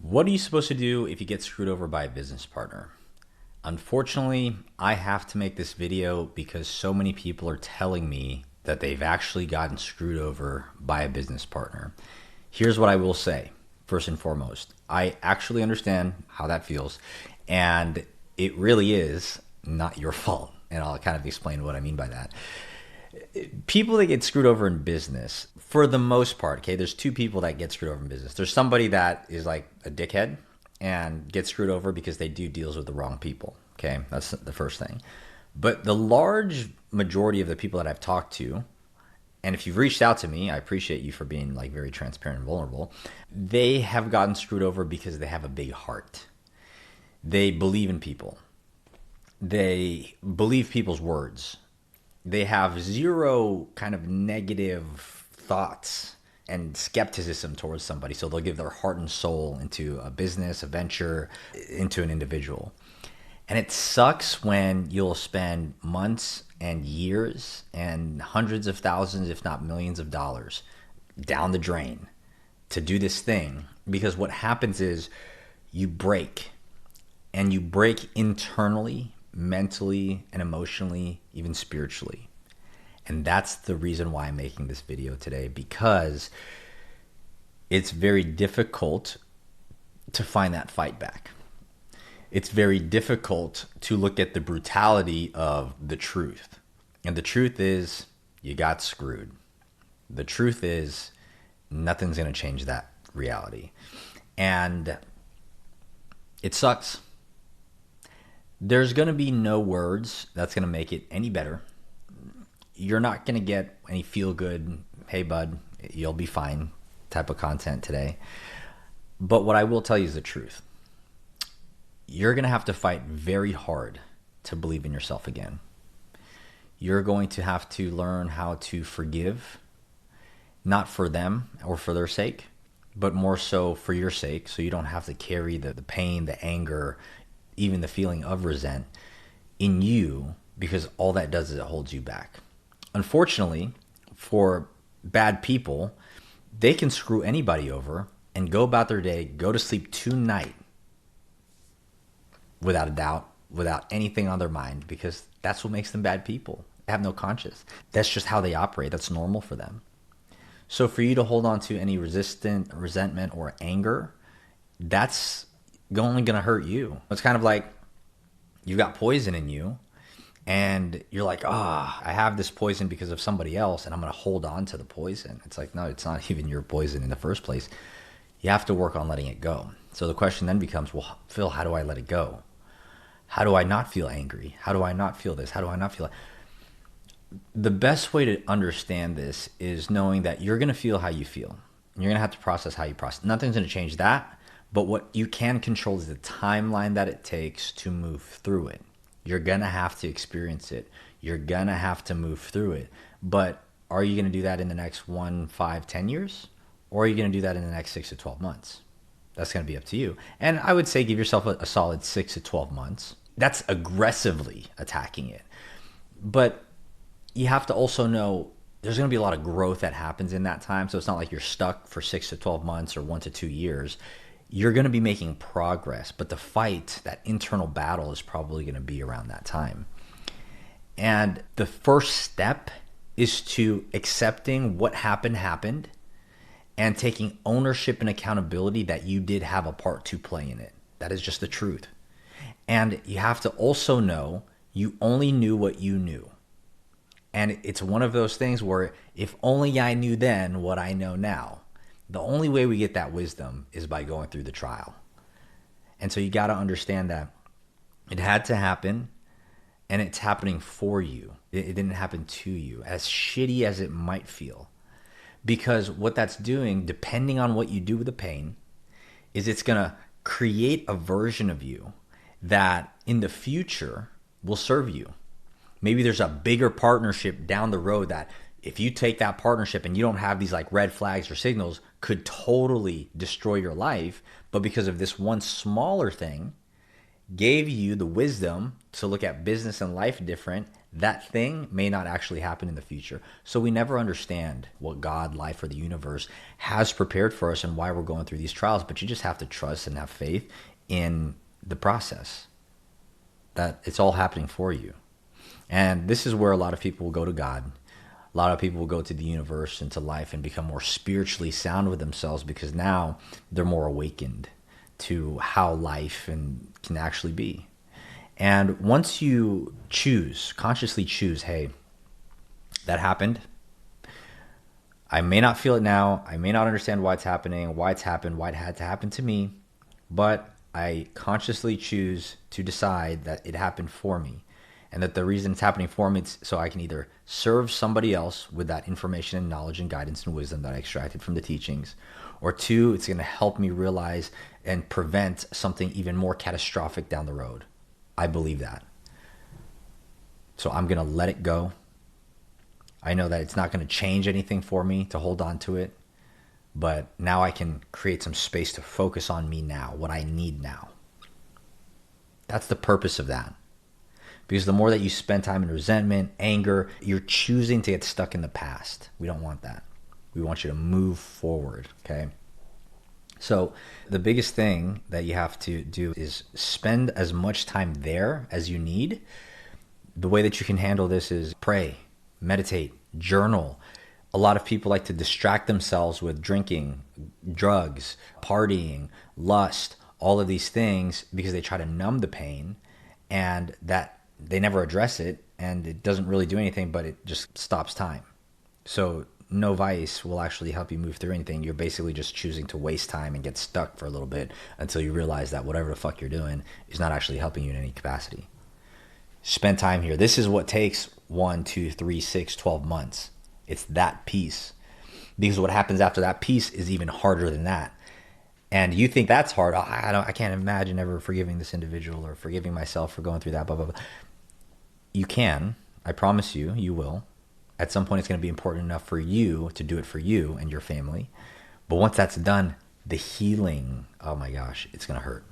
What are you supposed to do if you get screwed over by a business partner? Unfortunately, I have to make this video because so many people are telling me that they've actually gotten screwed over by a business partner. Here's what I will say. First and foremost, I actually understand how that feels, and it really is not your fault. And I'll kind of explain what I mean by that. People that get screwed over in business, for the most part, okay, there's two people that get screwed over in business. There's somebody that is like a dickhead and gets screwed over because they do deals with the wrong people. Okay, that's the first thing. But the large majority of the people that I've talked to, and if you've reached out to me, I appreciate you for being like very transparent and vulnerable. They have gotten screwed over because they have a big heart. They believe in people. They believe people's words. They have zero kind of negative thoughts and skepticism towards somebody. So they'll give their heart and soul into a business, a venture, into an individual. And it sucks when you'll spend months and years and hundreds of thousands, if not millions of dollars down the drain to do this thing. Because what happens is you break, and you break internally, mentally, and emotionally, even spiritually. And that's the reason why I'm making this video today, because it's very difficult to find that fight back. It's very difficult to look at the brutality of the truth. And the truth is, you got screwed. The truth is, nothing's going to change that reality. And it sucks. There's going to be no words that's going to make it any better. You're not going to get any feel good, hey bud, you'll be fine type of content today. But what I will tell you is the truth. You're going to have to fight very hard to believe in yourself again. You're going to have to learn how to forgive, not for them or for their sake, but more so for your sake, so you don't have to carry the pain, the anger, even the feeling of resent in you, because all that does is it holds you back. Unfortunately, for bad people, they can screw anybody over and go about their day, go to sleep tonight without a doubt, without anything on their mind, because that's what makes them bad people. They have no conscience. That's just how they operate. That's normal for them. So for you to hold on to any resentment or anger, that's only going to hurt you. It's kind of like you've got poison in you and you're like, I have this poison because of somebody else and I'm going to hold on to the poison. It's like, no, it's not even your poison in the first place. You have to work on letting it go. So the question then becomes, well, Phil, how do I let it go? How do I not feel angry? How do I not feel this? How do I not feel that? The best way to understand this is knowing that you're going to feel how you feel. You're going to have to process how you process. Nothing's going to change that. But what you can control is the timeline that it takes to move through it. You're going to have to experience it. You're going to have to move through it. But are you going to do that in the next 1, 5, 10 years? Or are you going to do that in the next 6 to 12 months? That's going to be up to you. And I would say give yourself a solid 6 to 12 months. That's aggressively attacking it. But you have to also know there's going to be a lot of growth that happens in that time. So it's not like you're stuck for 6 to 12 months or 1 to 2 years. You're going to be making progress, but the fight, that internal battle, is probably going to be around that time. And the first step is to accepting what happened and taking ownership and accountability that you did have a part to play in it. That is just the truth. And you have to also know you only knew what you knew. And it's one of those things where if only I knew then what I know now. The only way we get that wisdom is by going through the trial. And so you got to understand that it had to happen, and it's happening for you. It didn't happen to you, as shitty as it might feel. Because what that's doing, depending on what you do with the pain, is it's going to create a version of you that in the future will serve you. Maybe there's a bigger partnership down the road that if you take that partnership and you don't have these like red flags or signals, could totally destroy your life. But because of this one smaller thing, gave you the wisdom to look at business and life different, that thing may not actually happen in the future. So we never understand what God, life, or the universe has prepared for us and why we're going through these trials. But you just have to trust and have faith in the process, that it's all happening for you. And this is where a lot of people will go to God. A lot of people will go to the universe and to life and become more spiritually sound with themselves, because now they're more awakened to how life can actually be. And once you consciously choose, hey, that happened. I may not feel it now. I may not understand why it's happening, why it's happened, why it had to happen to me. But I consciously choose to decide that it happened for me. And that the reason it's happening for me is so I can either serve somebody else with that information and knowledge and guidance and wisdom that I extracted from the teachings. Or two, it's going to help me realize and prevent something even more catastrophic down the road. I believe that. So I'm going to let it go. I know that it's not going to change anything for me to hold on to it. But now I can create some space to focus on me now, what I need now. That's the purpose of that. Because the more that you spend time in resentment, anger, you're choosing to get stuck in the past. We don't want that. We want you to move forward, okay? So the biggest thing that you have to do is spend as much time there as you need. The way that you can handle this is pray, meditate, journal. A lot of people like to distract themselves with drinking, drugs, partying, lust, all of these things, because they try to numb the pain, and that they never address it, and it doesn't really do anything, but it just stops time. So no vice will actually help you move through anything. You're basically just choosing to waste time and get stuck for a little bit until you realize that whatever the fuck you're doing is not actually helping you in any capacity. Spend time here. This is what takes 1, 2, 3, 6, 12 months. It's that piece. Because what happens after that piece is even harder than that. And you think that's hard. I can't imagine ever forgiving this individual or forgiving myself for going through that, blah, blah, blah. You can. I promise you, you will. At some point, it's going to be important enough for you to do it for you and your family. But once that's done, the healing, oh my gosh, it's going to hurt.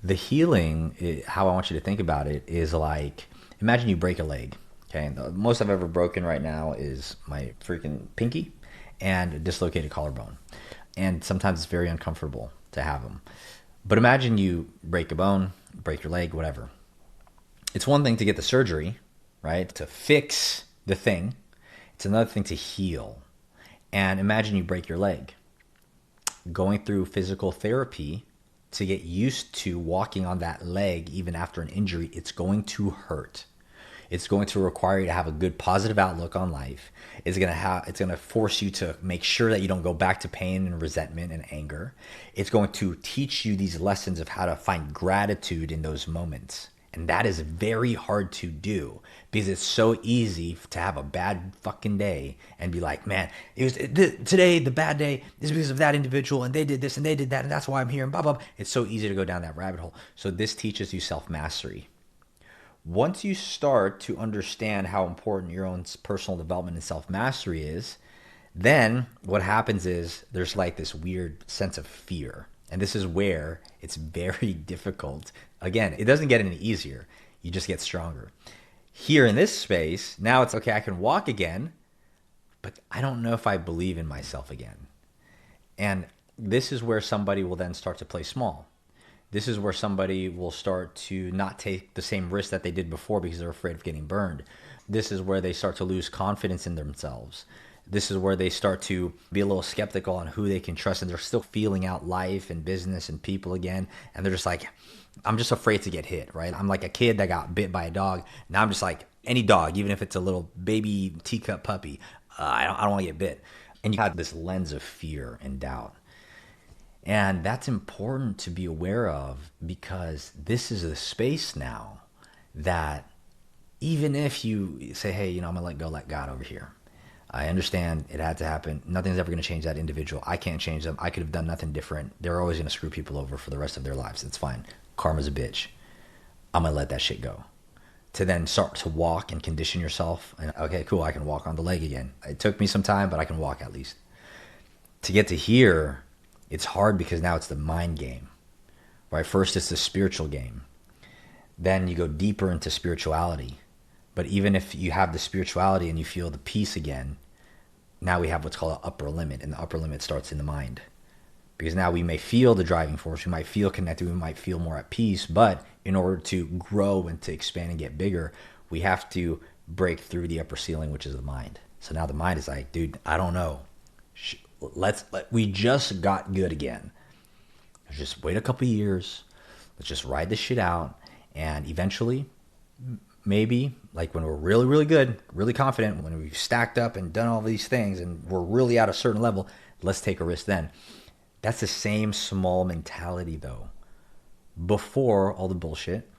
The healing, how I want you to think about it is like, imagine you break a leg. Okay, the most I've ever broken right now is my freaking pinky and a dislocated collarbone. And sometimes it's very uncomfortable to have them. But imagine you break a bone, break your leg, whatever. It's one thing to get the surgery, right? To fix the thing. It's another thing to heal. And imagine you break your leg. Going through physical therapy to get used to walking on that leg even after an injury, it's going to hurt. It's going to require you to have a good positive outlook on life. It's going to force you to make sure that you don't go back to pain and resentment and anger. It's going to teach you these lessons of how to find gratitude in those moments. And that is very hard to do, because it's so easy to have a bad fucking day and be like, man, today the bad day is because of that individual, and they did this and they did that, and that's why I'm here, and blah, blah, blah. It's so easy to go down that rabbit hole. So this teaches you self-mastery. Once you start to understand how important your own personal development and self-mastery is, then what happens is there's like this weird sense of fear. And this is where it's very difficult. Again, it doesn't get any easier. You just get stronger. Here in this space, now it's okay, I can walk again, but I don't know if I believe in myself again. And this is where somebody will then start to play small. This is where somebody will start to not take the same risk that they did before because they're afraid of getting burned. This is where they start to lose confidence in themselves. This is where they start to be a little skeptical on who they can trust, and they're still feeling out life and business and people again. And they're just like, I'm just afraid to get hit, right? I'm like a kid that got bit by a dog. Now I'm just like, any dog, even if it's a little baby teacup puppy, I don't want to get bit. And you have this lens of fear and doubt. And that's important to be aware of, because this is the space now that even if you say, hey, I'm going to let God over here. I understand it had to happen. Nothing's ever going to change that individual. I can't change them. I could have done nothing different. They're always going to screw people over for the rest of their lives. It's fine. Karma's a bitch. I'm going to let that shit go. To then start to walk and condition yourself. And okay, cool. I can walk on the leg again. It took me some time, but I can walk at least. To get to here, it's hard because now it's the mind game, right? First, it's the spiritual game. Then you go deeper into spirituality. But even if you have the spirituality and you feel the peace again, now we have what's called an upper limit, and the upper limit starts in the mind. Because now we may feel the driving force, we might feel connected, we might feel more at peace, but in order to grow and to expand and get bigger, we have to break through the upper ceiling, which is the mind. So now the mind is like, dude, I don't know. We just got good again. Let's just wait a couple years. Let's just ride this shit out. And eventually, maybe, like when we're really, really good, really confident, when we've stacked up and done all these things and we're really at a certain level, let's take a risk then. That's the same small mentality though. Before all the bullshit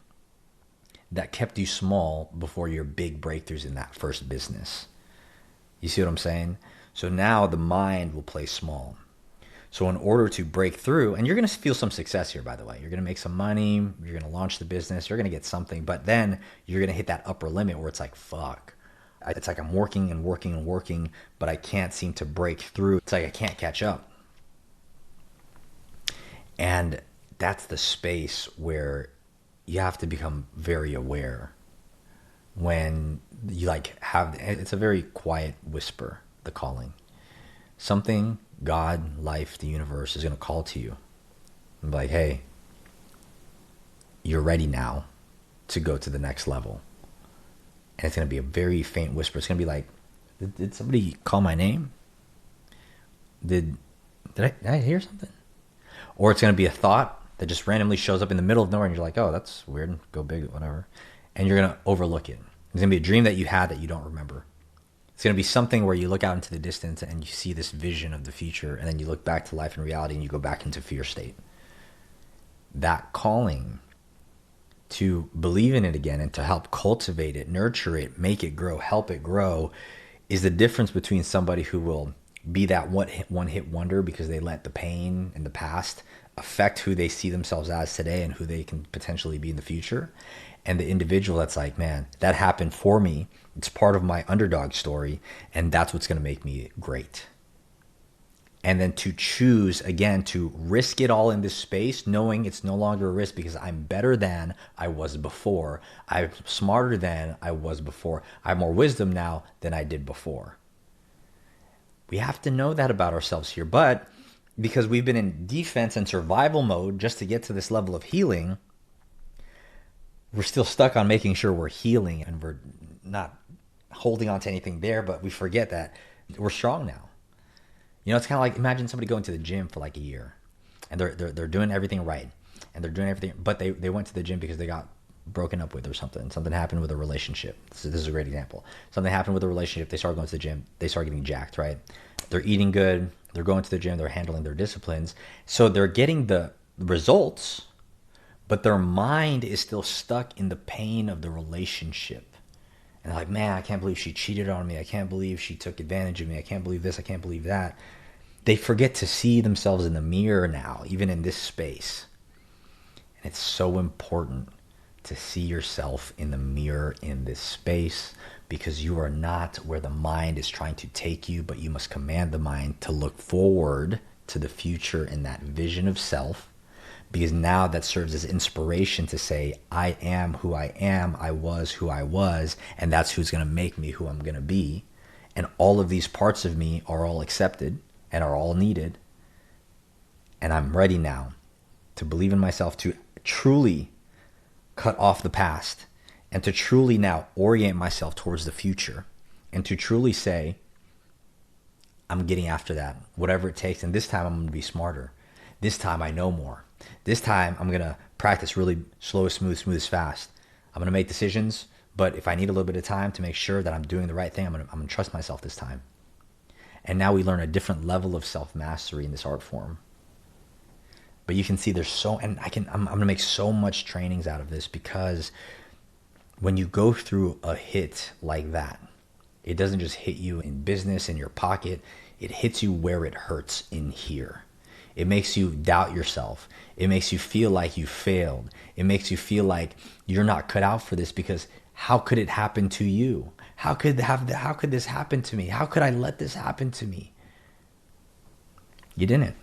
that kept you small before your big breakthroughs in that first business. You see what I'm saying? So now the mind will play small. So in order to break through, and you're going to feel some success here, by the way, you're going to make some money, you're going to launch the business, you're going to get something, but then you're going to hit that upper limit where it's like, fuck. It's like I'm working and working and working, but I can't seem to break through. It's like I can't catch up. And that's the space where you have to become very aware when you like have, it's a very quiet whisper, the calling. Something, God, life, the universe is going to call to you and be like, hey, you're ready now to go to the next level. And it's going to be a very faint whisper. It's going to be like, did somebody call my name? Did I hear something? Or it's going to be a thought that just randomly shows up in the middle of nowhere and you're like, oh, that's weird, go big, whatever. And you're going to overlook it. It's going to be a dream that you had that you don't remember. It's going to be something where you look out into the distance and you see this vision of the future, and then you look back to life and reality and you go back into fear state. That calling to believe in it again and to help cultivate it, nurture it, make it grow, help it grow, is the difference between somebody who will be that one-hit wonder because they let the pain in the past affect who they see themselves as today and who they can potentially be in the future, and the individual that's like, man, that happened for me. It's part of my underdog story, and that's what's going to make me great. And then to choose, again, to risk it all in this space, knowing it's no longer a risk because I'm better than I was before. I'm smarter than I was before. I have more wisdom now than I did before. We have to know that about ourselves here. But because we've been in defense and survival mode just to get to this level of healing, we're still stuck on making sure we're healing and we're not holding on to anything there, but we forget that we're strong now. You know, it's kind of like, imagine somebody going to the gym for like a year and they're doing everything right and they're doing everything, but they went to the gym because they got broken up with or something. Something happened with a relationship. This is a great example. Something happened with a relationship. They start going to the gym. They start getting jacked, right? They're eating good. They're going to the gym. They're handling their disciplines. So they're getting the results, but their mind is still stuck in the pain of the relationship. And they're like, man, I can't believe she cheated on me. I can't believe she took advantage of me. I can't believe this. I can't believe that. They forget to see themselves in the mirror now, even in this space. And it's so important to see yourself in the mirror in this space, because you are not where the mind is trying to take you, but you must command the mind to look forward to the future in that vision of self, because now that serves as inspiration to say, I am who I am, I was who I was, and that's who's going to make me who I'm going to be. And all of these parts of me are all accepted and are all needed. And I'm ready now to believe in myself, to truly cut off the past, and to truly now orient myself towards the future, and to truly say, I'm getting after that, whatever it takes. And this time I'm going to be smarter. This time I know more. This time I'm going to practice really slow, smooth is fast. I'm going to make decisions, but if I need a little bit of time to make sure that I'm doing the right thing, I'm going to trust myself this time. And now we learn a different level of self-mastery in this art form. But you can see there's so, and I'm going to make so much trainings out of this, because when you go through a hit like that, it doesn't just hit you in business, in your pocket. It hits you where it hurts, in here. It makes you doubt yourself. It makes you feel like you failed. It makes you feel like you're not cut out for this, because how could it happen to you? How could this happen to me? How could I let this happen to me? You didn't.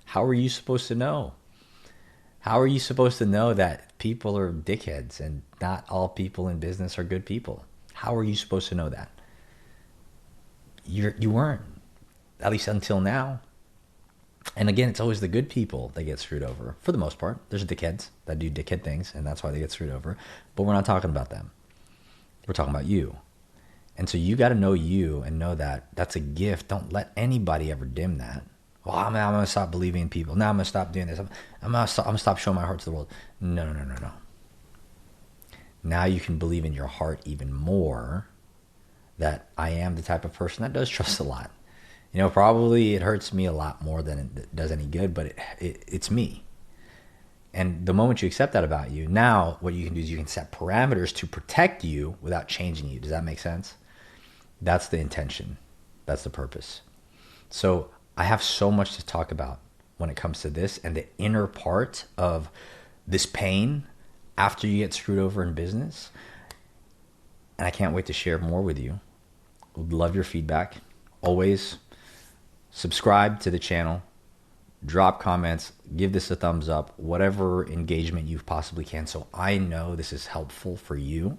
How are you supposed to know? How are you supposed to know that people are dickheads and not all people in business are good people. How are you supposed to know that? You weren't, at least until now. And again, it's always the good people that get screwed over. For the most part, there's dickheads that do dickhead things, and that's why they get screwed over. But we're not talking about them. We're talking about you. And so you got to know you and know that that's a gift. Don't let anybody ever dim that. Well, I'm going to stop believing in people. Now I'm going to stop doing this. I'm going to stop showing my heart to the world. No. Now you can believe in your heart even more that I am the type of person that does trust a lot. You know, probably it hurts me a lot more than it does any good, but it's me. And the moment you accept that about you, now what you can do is you can set parameters to protect you without changing you. Does that make sense? That's the intention. That's the purpose. So I have so much to talk about when it comes to this and the inner part of this pain after you get screwed over in business. And I can't wait to share more with you. Would love your feedback. Always subscribe to the channel, drop comments, give this a thumbs up, whatever engagement you possibly can, so I know this is helpful for you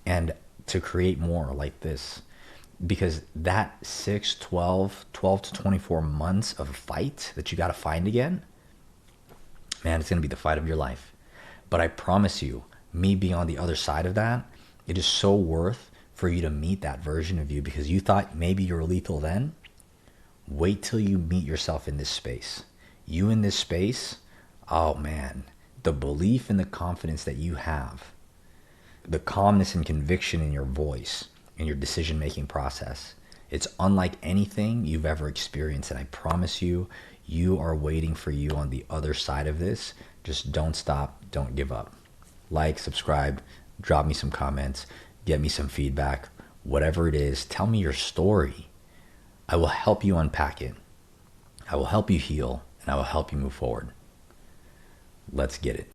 and to create more like this. Because that 6, 12 to 24 months of a fight that you got to find again, man, it's going to be the fight of your life. But I promise you, me being on the other side of that, it is so worth for you to meet that version of you, because you thought maybe you were lethal then. Wait till you meet yourself in this space. You in this space, oh man, the belief and the confidence that you have, the calmness and conviction in your voice, in your decision-making process, it's unlike anything you've ever experienced. And I promise you, you are waiting for you on the other side of this. Just don't stop, don't give up. Like, subscribe, drop me some comments, get me some feedback, whatever it is, tell me your story. I will help you unpack it. I will help you heal, and I will help you move forward. Let's get it.